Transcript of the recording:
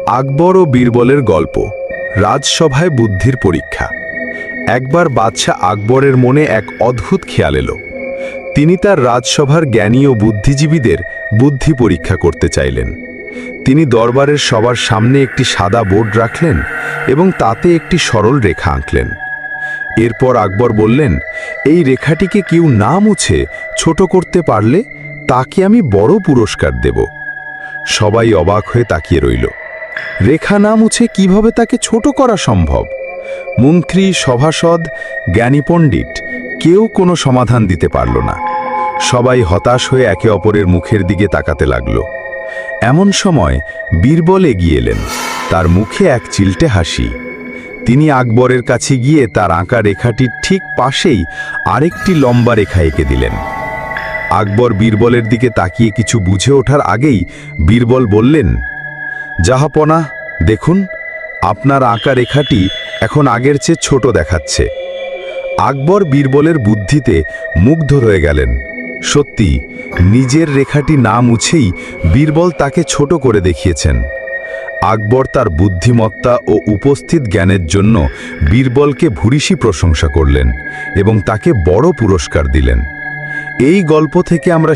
আকবর ও বীরবলের গল্প। রাজসভায় বুদ্ধির পরীক্ষা। একবার বাদশাহ আকবরের মনে এক অদ্ভুত খেয়াল এলো। তিনি তার রাজসভার জ্ঞানী ও বুদ্ধিজীবীদের বুদ্ধি পরীক্ষা করতে চাইলেন। তিনি দরবারের সবার সামনে একটি সাদা বোর্ড রাখলেন এবং তাতে একটি সরল রেখা আঁকলেন। এরপর আকবর বললেন, এই রেখাটিকে কেউ না মুছে ছোট করতে পারলে তাকে আমি বড় পুরস্কার দেব। সবাই অবাক হয়ে তাকিয়ে রইল। রেখা না মুছে কিভাবে তাকে ছোট করা সম্ভব? মন্ত্রী, সভাসদ, জ্ঞানী পণ্ডিত কেউ কোনো সমাধান দিতে পারল না। সবাই হতাশ হয়ে একে অপরের মুখের দিকে তাকাতে লাগল। এমন সময় বীরবল এগিয়ে এলেন। তার মুখে এক চিলটে হাসি। তিনি আকবরের কাছে গিয়ে তার আঁকা রেখাটির ঠিক পাশেই আরেকটি লম্বা রেখা এঁকে দিলেন। আকবর বীরবলের দিকে তাকিয়ে কিছু বুঝে ওঠার আগেই বীরবল বললেন, জাহাপনা, দেখুন, আপনার আঁকা রেখাটি এখন আগের চেয়ে ছোট দেখাচ্ছে। আকবর বীরবলের বুদ্ধিতে মুগ্ধ হয়ে গেলেন। সত্যি, নিজের রেখাটি না মুছেই বীরবল তাকে ছোট করে দেখিয়েছেন। আকবর তার বুদ্ধিমত্তা ও উপস্থিত জ্ঞানের জন্য বীরবলকে ভূরিসী প্রশংসা করলেন এবং তাকে বড় পুরস্কার দিলেন। এই গল্প থেকে আমরা